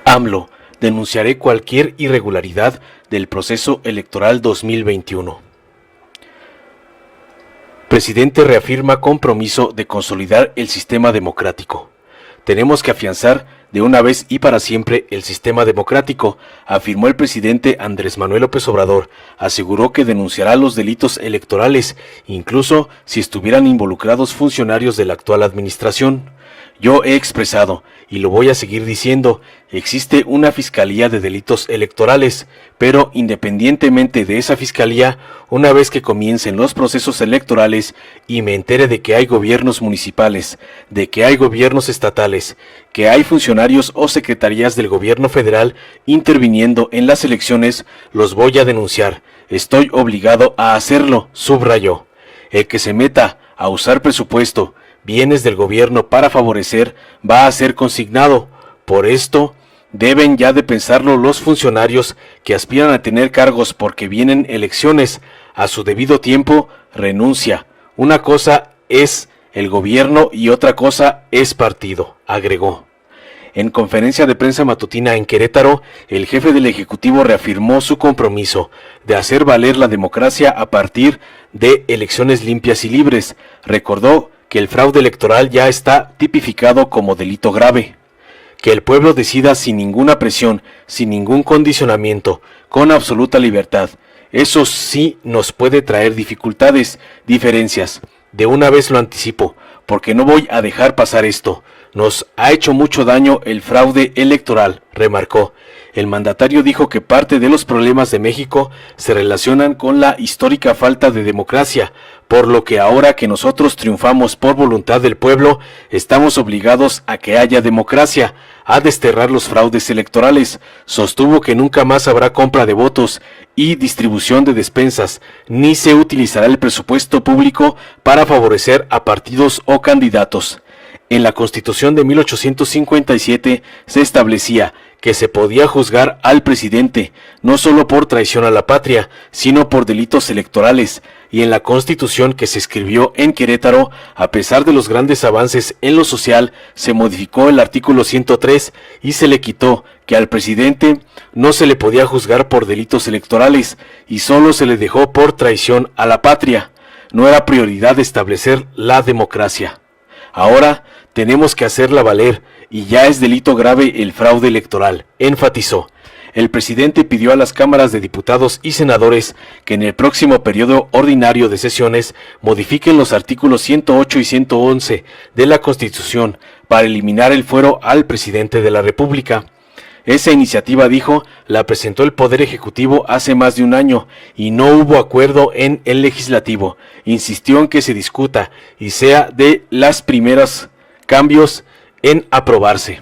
AMLO, denunciaré cualquier irregularidad del proceso electoral 2021. Presidente reafirma compromiso de consolidar el sistema democrático. Tenemos que afianzar de una vez y para siempre el sistema democrático, afirmó el presidente Andrés Manuel López Obrador. Aseguró que denunciará los delitos electorales, incluso si estuvieran involucrados funcionarios de la actual administración. Yo he expresado, y lo voy a seguir diciendo, existe una fiscalía de delitos electorales, pero independientemente de esa fiscalía, una vez que comiencen los procesos electorales y me entere de que hay gobiernos municipales, de que hay gobiernos estatales, que hay funcionarios o secretarías del gobierno federal interviniendo en las elecciones, los voy a denunciar. Estoy obligado a hacerlo, subrayó. El que se meta a usar presupuesto, bienes del gobierno para favorecer, va a ser consignado. Por esto, deben ya de pensarlo los funcionarios que aspiran a tener cargos porque vienen elecciones. A su debido tiempo, renuncia. Una cosa es el gobierno y otra cosa es partido, agregó. En conferencia de prensa matutina en Querétaro, el jefe del Ejecutivo reafirmó su compromiso de hacer valer la democracia a partir de elecciones limpias y libres. Recordó que el fraude electoral ya está tipificado como delito grave. Que el pueblo decida sin ninguna presión, sin ningún condicionamiento, con absoluta libertad. Eso sí nos puede traer dificultades, diferencias. De una vez lo anticipo, porque no voy a dejar pasar esto. Nos ha hecho mucho daño el fraude electoral, remarcó. El mandatario dijo que parte de los problemas de México se relacionan con la histórica falta de democracia, por lo que ahora que nosotros triunfamos por voluntad del pueblo, estamos obligados a que haya democracia, a desterrar los fraudes electorales. Sostuvo que nunca más habrá compra de votos y distribución de despensas, ni se utilizará el presupuesto público para favorecer a partidos o candidatos. En la Constitución de 1857 se establecía que se podía juzgar al presidente no solo por traición a la patria, sino por delitos electorales, y en la Constitución que se escribió en Querétaro, a pesar de los grandes avances en lo social, se modificó el artículo 103 y se le quitó que al presidente no se le podía juzgar por delitos electorales y solo se le dejó por traición a la patria. No era prioridad establecer la democracia. Ahora tenemos que hacerla valer y ya es delito grave el fraude electoral, enfatizó. El presidente pidió a las cámaras de diputados y senadores que en el próximo periodo ordinario de sesiones modifiquen los artículos 108 y 111 de la Constitución para eliminar el fuero al presidente de la República. Esa iniciativa, dijo, la presentó el Poder Ejecutivo hace más de un año y no hubo acuerdo en el Legislativo. Insistió en que se discuta y sea de las primeros cambios en aprobarse.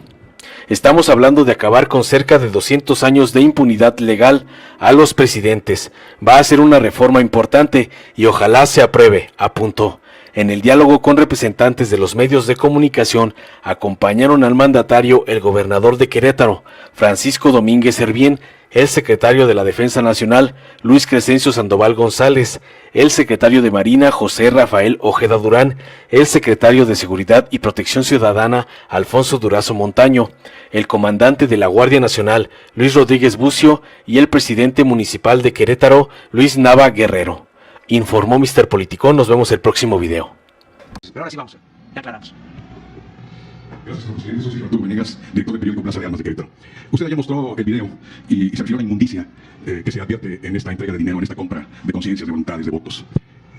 Estamos hablando de acabar con cerca de 200 años de impunidad legal a los presidentes. Va a ser una reforma importante y ojalá se apruebe, apuntó. En el diálogo con representantes de los medios de comunicación, acompañaron al mandatario el gobernador de Querétaro, Francisco Domínguez Servién, el secretario de la Defensa Nacional, Luis Crescencio Sandoval González, el secretario de Marina, José Rafael Ojeda Durán, el secretario de Seguridad y Protección Ciudadana, Alfonso Durazo Montaño, el comandante de la Guardia Nacional, Luis Rodríguez Bucio, y el presidente municipal de Querétaro, Luis Nava Guerrero. Informó Mr. Politicón. Nos vemos el próximo video. Pero ahora sí vamos, ya aclaramos. Gracias, presidente. Soy Arturo Venegas, director del periódico Plaza de Armas de Querétaro. Usted ya mostró el video y se refirió a la inmundicia que se advierte en esta entrega de dinero, en esta compra de conciencias, de voluntades, de votos.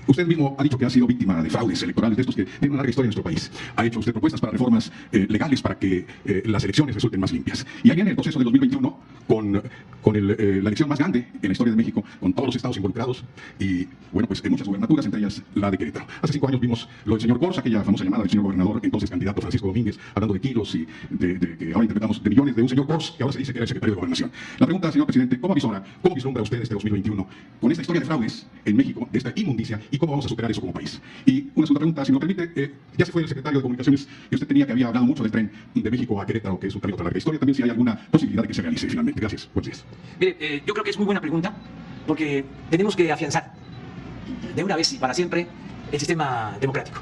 Usted mismo ha dicho que ha sido víctima de fraudes electorales, de estos que tienen una larga historia en nuestro país. Ha hecho usted propuestas para reformas legales para que las elecciones resulten más limpias. Y ahí viene el proceso de 2021 con la elección más grande en la historia de México, con todos los estados involucrados y, bueno, pues en muchas gubernaturas, entre ellas la de Querétaro. Hace 5 años vimos lo del señor Cors, aquella famosa llamada del señor gobernador, entonces candidato Francisco Domínguez, hablando de kilos y de que ahora interpretamos de millones de un señor Cors, que ahora se dice que era el secretario de Gobernación. La pregunta, señor presidente, ¿cómo vislumbra usted este 2021 con esta historia de fraudes en México, de esta inmundicia, y cómo vamos a superar eso como país? Y una segunda pregunta, si me lo permite, ya se fue el secretario de Comunicaciones y usted tenía que había hablado mucho del tren de México a Querétaro, que es un tren de otra larga historia, también si hay alguna posibilidad de que se realice finalmente. Gracias. Buenos días. Mire, yo creo que es muy buena pregunta, porque tenemos que afianzar de una vez y para siempre el sistema democrático.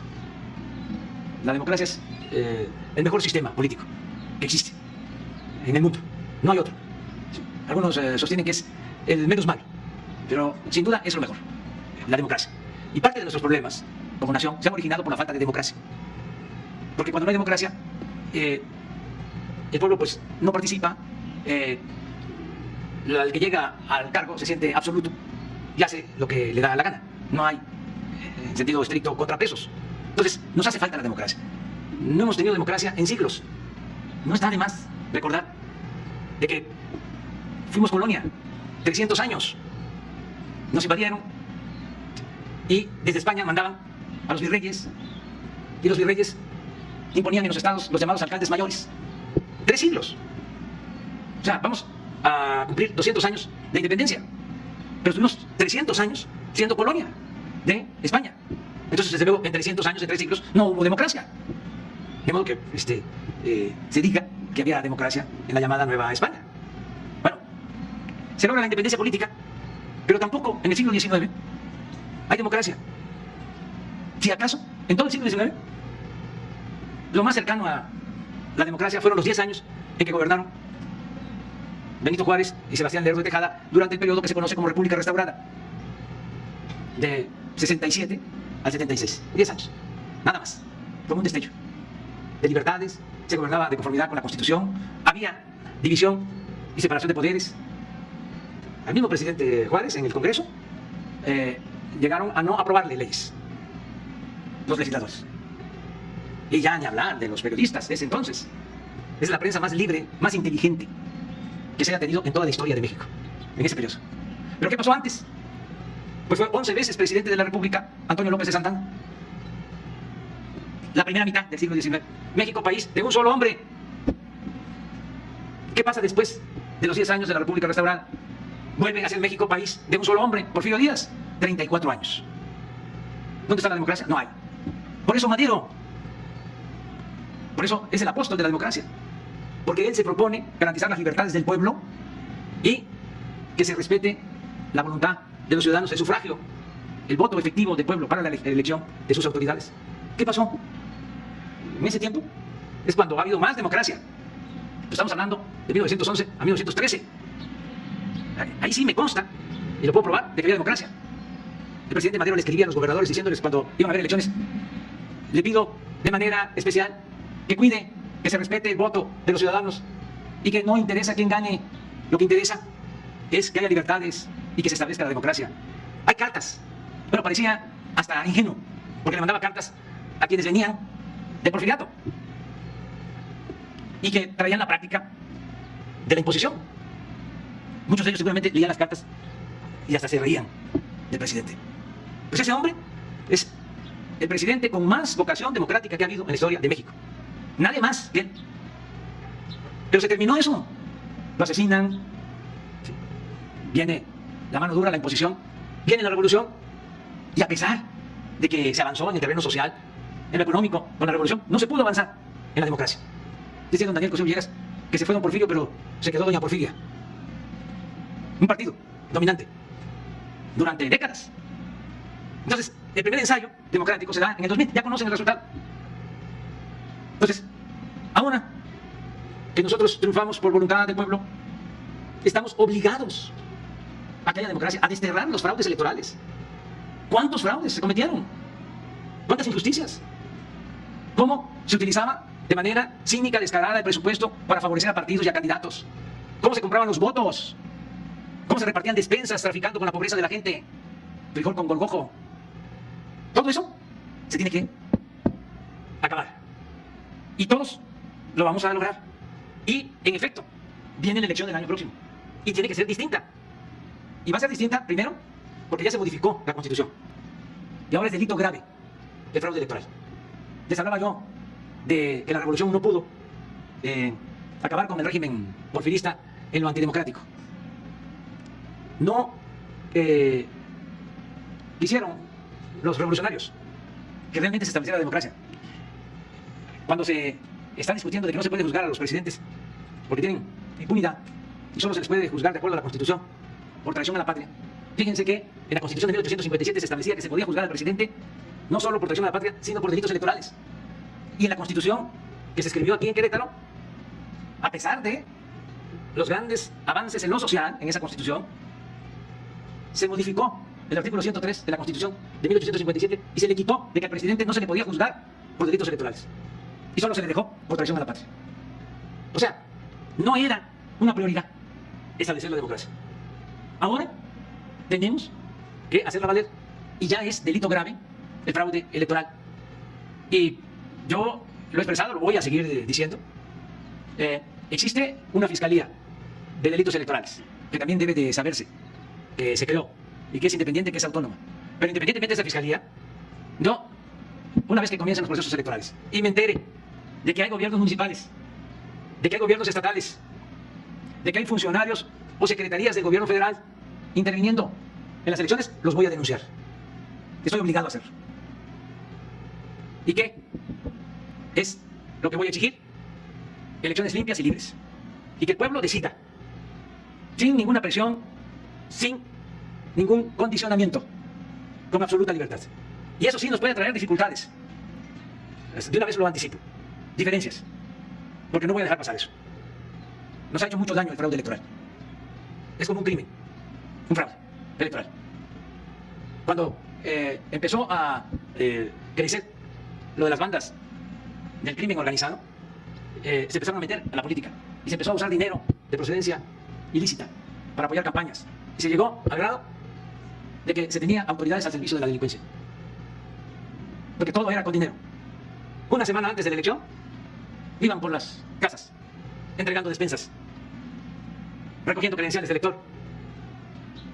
La democracia es el mejor sistema político que existe en el mundo. no hay otro. Algunos sostienen que es el menos malo, pero sin duda es lo mejor, la democracia. Y parte de nuestros problemas como nación se han originado por la falta de democracia. Porque cuando no hay democracia, el pueblo pues no participa, el que llega al cargo se siente absoluto y hace lo que le da la gana. No hay, en sentido estricto, contrapesos. Entonces, nos hace falta la democracia. No hemos tenido democracia en siglos. No está de más recordar de que fuimos colonia 300 años. Nos invadieron y desde España mandaban a los virreyes, y los virreyes imponían en los estados los llamados alcaldes mayores. 3 siglos. O sea, vamos a cumplir 200 años de independencia, pero estuvimos 300 años siendo colonia de España. Entonces, desde luego, en 300 años, en 3 siglos, no hubo democracia. De modo que se diga que había democracia en la llamada Nueva España. Bueno, se logra la independencia política, pero tampoco en el siglo XIX hay democracia. Si acaso, en todo el siglo XIX, lo más cercano a la democracia fueron los 10 años en que gobernaron Benito Juárez y Sebastián Lerdo de Tejada durante el periodo que se conoce como República Restaurada, de 67 al 76. 10 años, nada más, como un destello de libertades, se gobernaba de conformidad con la Constitución, había división y separación de poderes. Al mismo presidente Juárez en el Congreso llegaron a no aprobarle leyes los legisladores. Y ya ni hablar de los periodistas de ese entonces. Es la prensa más libre, más inteligente que se haya tenido en toda la historia de México, en ese periodo. ¿Pero qué pasó antes? Pues fue 11 veces presidente de la República Antonio López de Santana. La primera mitad del siglo XIX. México, país de un solo hombre. ¿Qué pasa después de los 10 años de la República Restaurada? Vuelve a ser México, país de un solo hombre. Porfirio Díaz, 34 años. ¿Dónde está la democracia? No hay. Por eso Madero, por eso es el apóstol de la democracia. Porque él se propone garantizar las libertades del pueblo y que se respete la voluntad de los ciudadanos, el sufragio, el voto efectivo del pueblo para la elección de sus autoridades. ¿Qué pasó? En ese tiempo es cuando ha habido más democracia. Estamos hablando de 1911 a 1913. Ahí sí me consta, y lo puedo probar, de que había democracia. El presidente Madero le escribía a los gobernadores diciéndoles cuando iban a haber elecciones: le pido de manera especial que cuide, que se respete el voto de los ciudadanos y que no interesa quién gane, lo que interesa es que haya libertades y que se establezca la democracia. Hay cartas, pero parecía hasta ingenuo, porque le mandaba cartas a quienes venían del porfiriato y que traían la práctica de la imposición. Muchos de ellos seguramente leían las cartas y hasta se reían del presidente. Pues ese hombre es el presidente con más vocación democrática que ha habido en la historia de México. Nadie más que él. Pero se terminó eso. Lo asesinan. Viene la mano dura, la imposición. Viene la revolución. Y a pesar de que se avanzó en el terreno social, en lo económico, con la revolución, no se pudo avanzar en la democracia. Dice don Daniel Cosío Villegas que se fue don Porfirio, pero se quedó doña Porfiria. Un partido dominante durante décadas. Entonces, el primer ensayo democrático se da en el 2000. Ya conocen el resultado. Entonces, ahora que nosotros triunfamos por voluntad del pueblo, estamos obligados a que haya democracia, a desterrar los fraudes electorales. ¿Cuántos fraudes se cometieron? ¿Cuántas injusticias? ¿Cómo se utilizaba de manera cínica, descarada el presupuesto para favorecer a partidos y a candidatos? ¿Cómo se compraban los votos? ¿Cómo se repartían despensas traficando con la pobreza de la gente? Frijol con gorgojo. Todo eso se tiene que acabar. Y todos lo vamos a lograr. Y, en efecto, viene la elección del año próximo. Y tiene que ser distinta. Y va a ser distinta, primero, porque ya se modificó la Constitución. Y ahora es delito grave el fraude electoral. Les hablaba yo de que la revolución no pudo acabar con el régimen porfirista en lo antidemocrático. No quisieron los revolucionarios que realmente se estableciera la democracia. Cuando se está discutiendo de que no se puede juzgar a los presidentes porque tienen impunidad y solo se les puede juzgar de acuerdo a la Constitución por traición a la patria. Fíjense que en la Constitución de 1857 se establecía que se podía juzgar al presidente no solo por traición a la patria, sino por delitos electorales. Y en la Constitución que se escribió aquí en Querétaro, a pesar de los grandes avances en lo social en esa Constitución, se modificó el artículo 103 de la Constitución de 1857 y se le quitó de que al presidente no se le podía juzgar por delitos electorales. Y solo se le dejó por traición a la patria. O sea, no era una prioridad establecer la democracia. Ahora tenemos que hacerla valer y ya es delito grave el fraude electoral. Y yo lo he expresado, lo voy a seguir diciendo. Existe una fiscalía de delitos electorales que también debe de saberse que se creó y que es independiente, que es autónoma. Pero independientemente de esa fiscalía, yo, una vez que comiencen los procesos electorales y me entere de que hay gobiernos municipales, de que hay gobiernos estatales, de que hay funcionarios o secretarías del gobierno federal interviniendo en las elecciones, los voy a denunciar. Estoy obligado a hacerlo. ¿Y qué es lo que voy a exigir? Elecciones limpias y libres. Y que el pueblo decida, sin ninguna presión, sin ningún condicionamiento, con absoluta libertad. Y eso sí nos puede traer dificultades. De una vez lo anticipo. Diferencias. Porque no voy a dejar pasar eso. Nos ha hecho mucho daño el fraude electoral. Es como un crimen. Un fraude electoral. Cuando empezó a crecer lo de las bandas del crimen organizado, se empezaron a meter a la política y se empezó a usar dinero de procedencia ilícita para apoyar campañas. Y se llegó al grado de que se tenía autoridades al servicio de la delincuencia. Porque todo era con dinero. Una semana antes de la elección, iban por las casas, entregando despensas, recogiendo credenciales del elector.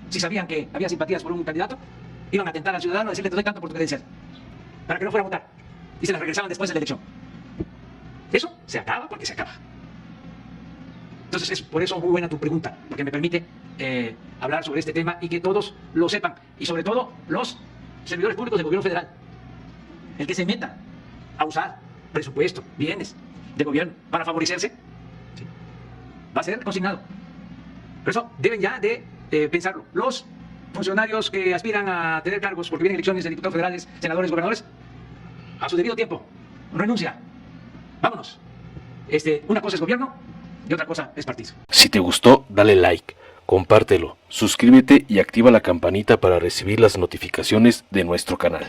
Si sabían que había simpatías por un candidato, iban a atentar al ciudadano a decirle: te doy tanto por tu credencial, para que no fuera a votar. Y se las regresaban después de la elección. Eso se acaba porque se acaba. Entonces es por eso muy buena tu pregunta, porque me permite hablar sobre este tema y que todos lo sepan. Y sobre todo los servidores públicos del gobierno federal. El que se meta a usar presupuesto, bienes del gobierno para favorecerse, ¿sí?, va a ser consignado. Por eso deben ya de pensarlo. Los funcionarios que aspiran a tener cargos porque vienen elecciones de diputados federales, senadores, gobernadores, a su debido tiempo, renuncia. Vámonos. Una cosa es gobierno y otra cosa es partido. Si te gustó, dale like, compártelo, suscríbete y activa la campanita para recibir las notificaciones de nuestro canal.